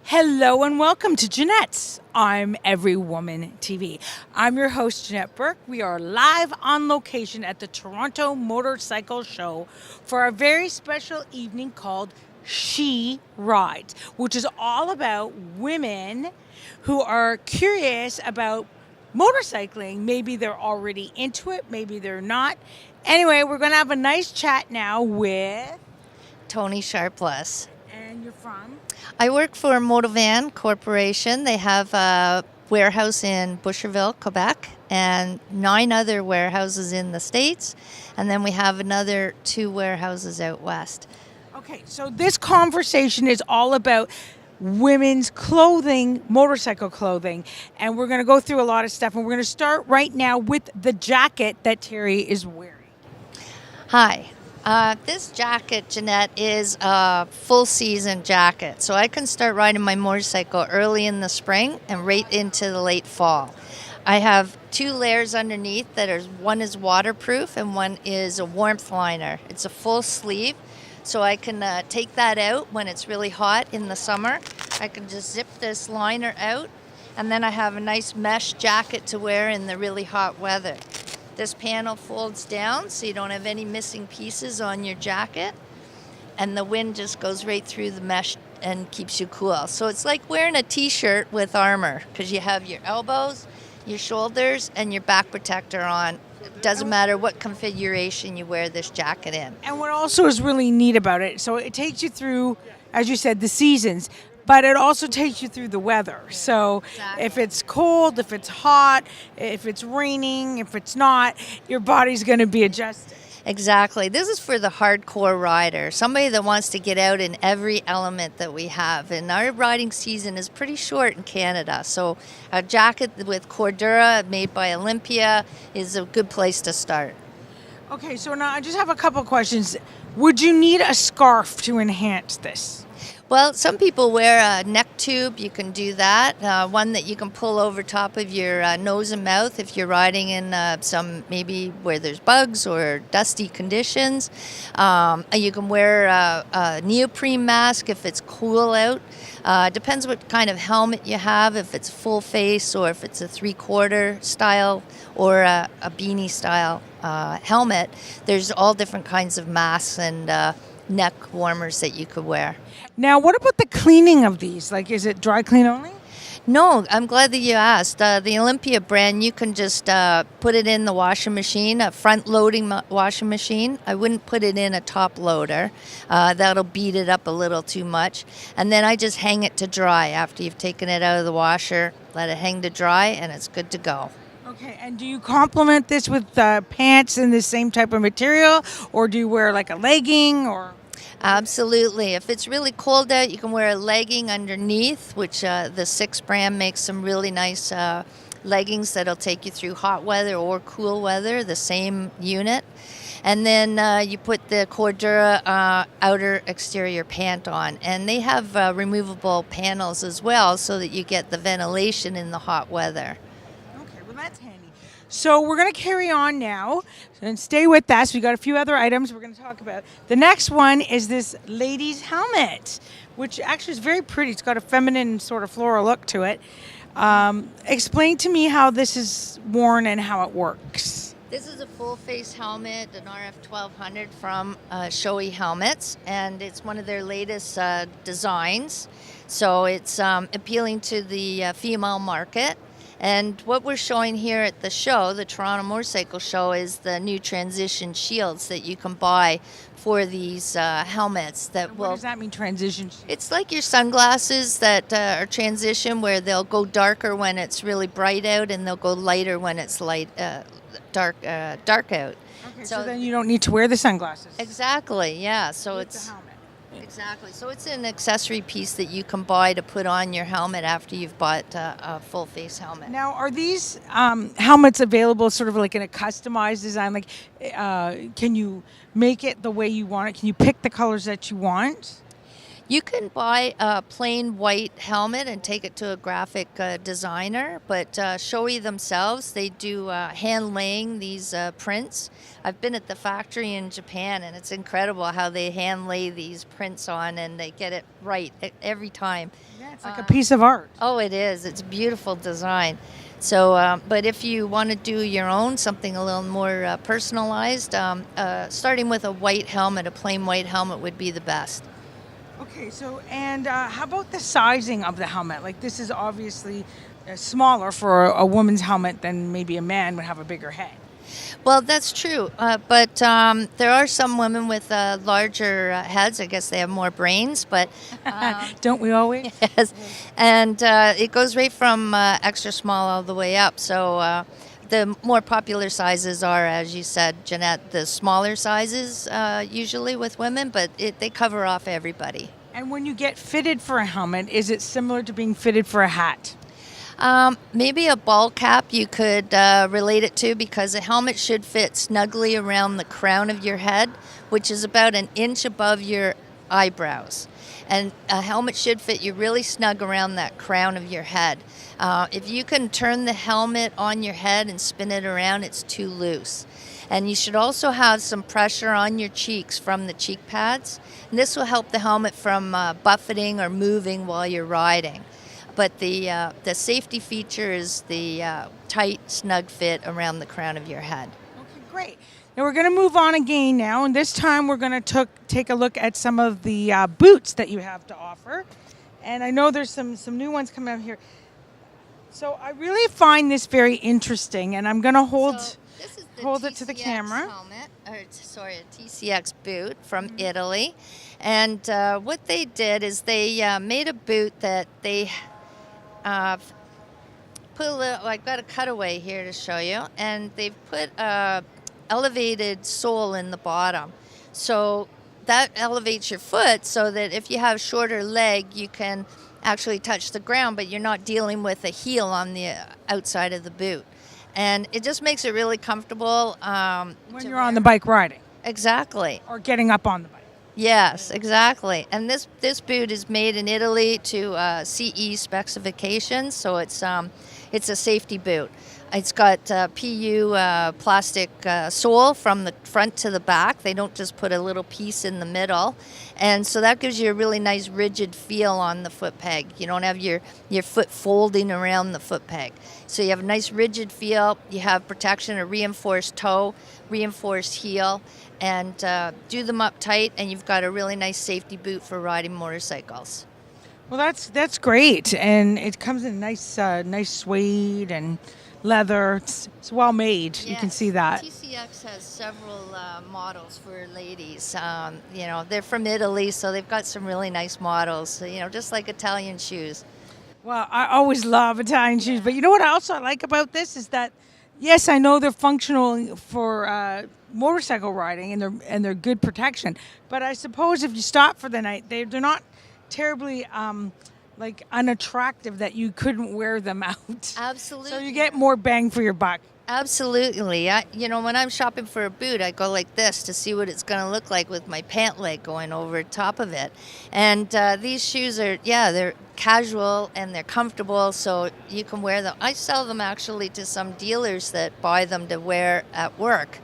Hello and welcome to Janette's I'm Every Woman TV. I'm your host, Janette Burke. We are live on location at the Toronto Motorcycle Show for a very special evening called She Rides, which is all about women who are curious about motorcycling. Maybe they're already into it, maybe they're not. Anyway, we're going to have a nice chat now with... Toni Sharples. And you're from? I work for Motovan Corporation. They have a warehouse in Boucherville, Quebec, and 9 other warehouses in the States. And then we have another 2 warehouses out west. Okay, so this conversation is all about women's clothing, motorcycle clothing, and we're going to go through a lot of stuff, and we're going to start right now with the jacket that Terry is wearing. Hi. This jacket, Janette, is a full season jacket. So I can start riding my motorcycle early in the spring and right into the late fall. I have 2 layers underneath one is waterproof and one is a warmth liner. It's a full sleeve, so I can take that out when it's really hot in the summer. I can just zip this liner out, and then I have a nice mesh jacket to wear in the really hot weather. This panel folds down so you don't have any missing pieces on your jacket, and the wind just goes right through the mesh and keeps you cool. So it's like wearing a t-shirt with armor, because you have your elbows, your shoulders, and your back protector on. It doesn't matter what configuration you wear this jacket in. And what also is really neat about it, so it takes you through, as you said, the seasons, but it also takes you through the weather. So Exactly. if it's cold, if it's hot, if it's raining, if it's not, your body's going to be adjusted. Exactly. This is for the hardcore rider, somebody that wants to get out in every element that we have. And our riding season is pretty short in Canada. So a jacket with Cordura made by Olympia is a good place to start. Okay, so now I just have a couple questions. Would you need a scarf to enhance this? Well, some people wear a neck tube. You can do that. One that you can pull over top of your nose and mouth if you're riding in some maybe where there's bugs or dusty conditions. You can wear a neoprene mask if it's cool out. Depends what kind of helmet you have, if it's full face or if it's a 3/4 style or a beanie style helmet. There's all different kinds of masks and neck warmers that you could wear. Now, what about the cleaning of these? Like, is it dry clean only? No, I'm glad that you asked. The Olympia brand, you can just put it in the washing machine, a front-loading washing machine. I wouldn't put it in a top loader. That'll beat it up a little too much. And then I just hang it to dry after you've taken it out of the washer. Let it hang to dry, and it's good to go. Okay, and do you complement this with pants in the same type of material, or do you wear like a legging, or... Absolutely. If it's really cold out, you can wear a legging underneath, which the 6 brand makes some really nice leggings that'll take you through hot weather or cool weather, the same unit. And then you put the Cordura outer exterior pant on. And they have removable panels as well so that you get the ventilation in the hot weather. Okay, well, that's handy. So we're going to carry on now and stay with us. We got a few other items we're going to talk about. The next one is this lady's helmet, which actually is very pretty. It's got a feminine sort of floral look to it. Explain to me how this is worn and how it works. This is a full face helmet, an RF 1200 from Shoei Helmets, and it's one of their latest designs. So it's appealing to the female market. And what we're showing here at the show, the Toronto Motorcycle Show, is the new transition shields that you can buy for these helmets. What does that mean, transition? It's like your sunglasses that are transition, where they'll go darker when it's really bright out, and they'll go lighter when it's dark out. Okay, so then you don't need to wear the sunglasses. Exactly, yeah. So With it's the helmet. exactly. So it's an accessory piece that you can buy to put on your helmet after you've bought a full face helmet. Now, are these helmets available sort of like in a customized design? Like, can you make it the way you want it? Can you pick the colors that you want? You can buy a plain white helmet and take it to a graphic designer, but Shoei themselves, they do hand laying these prints. I've been at the factory in Japan, and it's incredible how they hand lay these prints on, and they get it right every time. Yeah, Yeah, it's like a piece of art. Oh, it is. It's a beautiful design. So, but if you want to do your own, something a little more personalized, starting with a white helmet, a plain white helmet would be the best. Okay, so and how about the sizing of the helmet? Like this is obviously smaller for a woman's helmet than maybe a man would have a bigger head. Well, that's true, but there are some women with larger heads. I guess they have more brains, but Don't we always? yes, and it goes right from extra small all the way up. So the more popular sizes are, as you said, Janette, the smaller sizes usually with women, but they cover off everybody. And when you get fitted for a helmet, is it similar to being fitted for a hat? Maybe a ball cap you could relate it to, because a helmet should fit snugly around the crown of your head, which is about an inch above your eyebrows. And a helmet should fit you really snug around that crown of your head. If you can turn the helmet on your head and spin it around, it's too loose. And you should also have some pressure on your cheeks from the cheek pads. And this will help the helmet from buffeting or moving while you're riding. But the safety feature is the tight, snug fit around the crown of your head. Okay, great. Now we're going to move on again now, and this time we're going to take a look at some of the boots that you have to offer. And I know there's some new ones coming out here. So I really find this very interesting, and I'm going to hold it to the camera. A TCX boot from Italy. And what they did is they made a boot that they put a little, I've got a cutaway here to show you, and they've put a elevated sole in the bottom. So that elevates your foot so that if you have shorter leg, you can actually touch the ground, but you're not dealing with a heel on the outside of the boot. And it just makes it really comfortable. When you're on the bike riding. Exactly. Or getting up on the bike. Yes, exactly. And this boot is made in Italy to CE specifications, so it's a safety boot. It's got PU plastic sole from the front to the back. They don't just put a little piece in the middle. And so that gives you a really nice rigid feel on the foot peg. You don't have your foot folding around the foot peg. So you have a nice rigid feel. You have protection, a reinforced toe, reinforced heel, and do them up tight, and you've got a really nice safety boot for riding motorcycles. Well, that's great, and it comes in nice suede and leather. It's well made. Yes. You can see that. TCX has several models for ladies. They're from Italy, so they've got some really nice models. Just like Italian shoes. Well, I always love Italian shoes, but you know what else I like about this is that, yes, I know they're functional for motorcycle riding and they're good protection. But I suppose if you stop for the night, they're not terribly unattractive that you couldn't wear them out. Absolutely. So you get more bang for your buck. Absolutely. When I'm shopping for a boot, I go like this to see what it's going to look like with my pant leg going over top of it. And these shoes they're casual and they're comfortable, so you can wear them. I sell them actually to some dealers that buy them to wear at work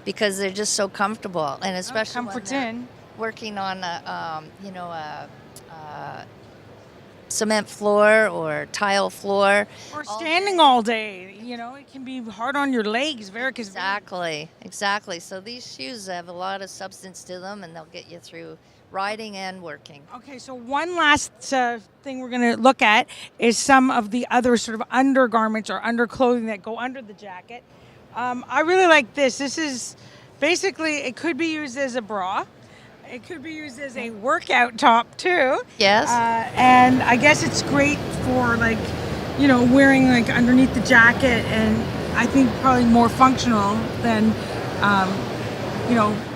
because they're just so comfortable, and especially when they're working on a cement floor or tile floor. Or standing all day. It can be hard on your legs. Exactly. So these shoes have a lot of substance to them, and they'll get you through riding and working. Okay, so one last thing we're going to look at is some of the other sort of undergarments or underclothing that go under the jacket. I really like this. This is basically, it could be used as a bra. It could be used as a workout top too. Yes. And I guess it's great for wearing underneath the jacket, and I think probably more functional than,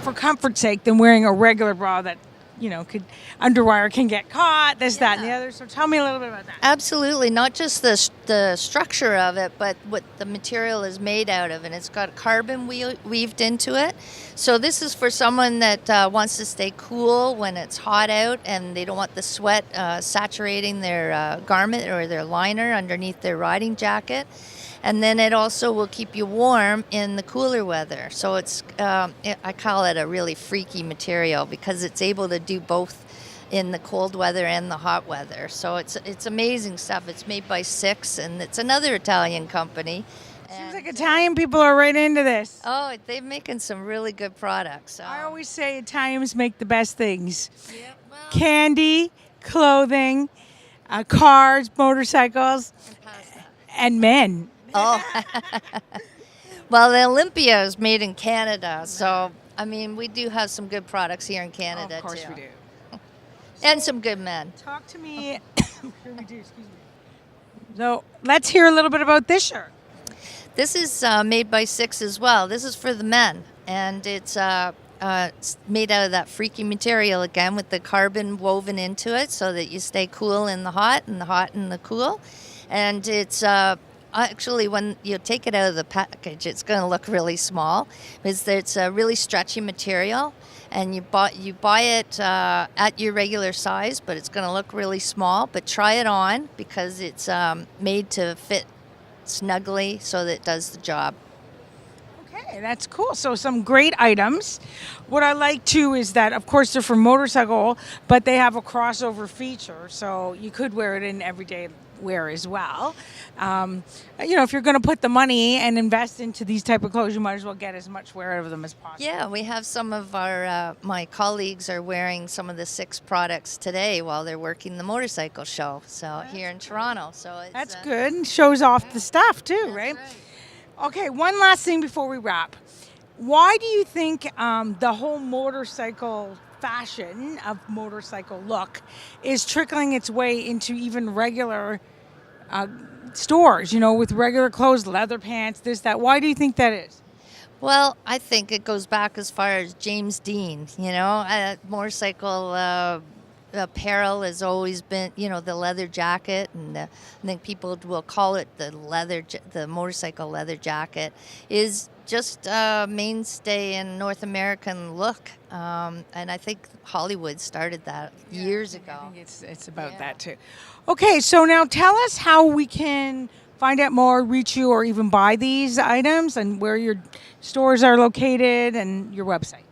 for comfort's sake, than wearing a regular bra that underwire can get caught, that, and the other. So tell me a little bit about that. Absolutely. Not just the structure of it, but what the material is made out of. And it's got carbon weaved into it. So this is for someone that wants to stay cool when it's hot out and they don't want the sweat saturating their garment or their liner underneath their riding jacket. And then it also will keep you warm in the cooler weather. So I call it a really freaky material because it's able to do both in the cold weather and the hot weather. So it's amazing stuff. It's made by Six, and it's another Italian company. Seems like Italian people are right into this. Oh, they're making some really good products. I always say Italians make the best things. Yeah, well, Candy, clothing, cars, motorcycles, and pasta. and men. Oh, well, the Olympia is made in Canada, so I mean we do have some good products here in Canada Of course too, we do. and some good men. Talk to me. Sure we do, excuse me. So let's hear a little bit about this shirt. This is made by Six as well. This is for the men, and it's made out of that freaky material again with the carbon woven into it so that you stay cool in the hot and the hot in the cool. And it's actually, when you take it out of the package, it's going to look really small because it's a really stretchy material, and you buy it at your regular size, but it's going to look really small. But try it on because it's made to fit snugly so that it does the job. Okay, that's cool. So some great items. What I like too is that, of course, they're for motorcycle, but they have a crossover feature, so you could wear it in everyday wear as well. If you're going to put the money and invest into these type of clothes, you might as well get as much wear out of them as possible. Yeah, we have some of our my colleagues are wearing some of the Six products today while they're working the motorcycle show. So here in Toronto, so it's, That's good. Shows off the stuff too, that's right? Okay, one last thing before we wrap. Why do you think the whole motorcycle fashion of motorcycle look is trickling its way into even regular stores, with regular clothes, leather pants, this, that? Why do you think that is? Well, I think it goes back as far as James Dean. Motorcycle apparel has always been, the leather jacket, and I think people will call it the motorcycle leather jacket, is just a mainstay in North American look, and I think Hollywood started that years ago. I think it's about that too. Okay, so now tell us how we can find out more, reach you, or even buy these items, and where your stores are located and your website.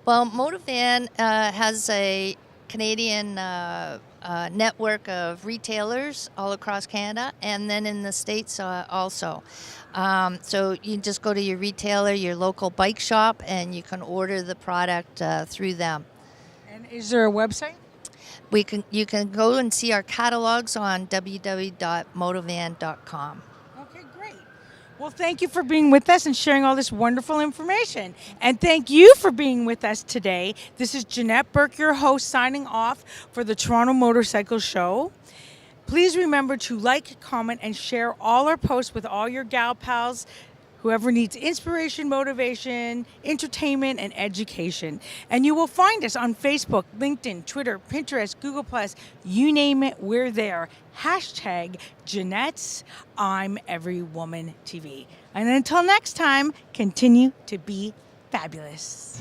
Well, Motovan has a Canadian network of retailers all across Canada, and then in the States also. So you just go to your retailer, your local bike shop, and you can order the product through them. And is there a website? You can go and see our catalogs on www.motovan.com. Okay, great. Well, thank you for being with us and sharing all this wonderful information. And thank you for being with us today. This is Janette Burke, your host, signing off for the Toronto Motorcycle Show. Please remember to like, comment, and share all our posts with all your gal pals, whoever needs inspiration, motivation, entertainment, and education. And you will find us on Facebook, LinkedIn, Twitter, Pinterest, Google+, you name it, we're there. Hashtag Janette's I'm Every Woman TV. And until next time, continue to be fabulous.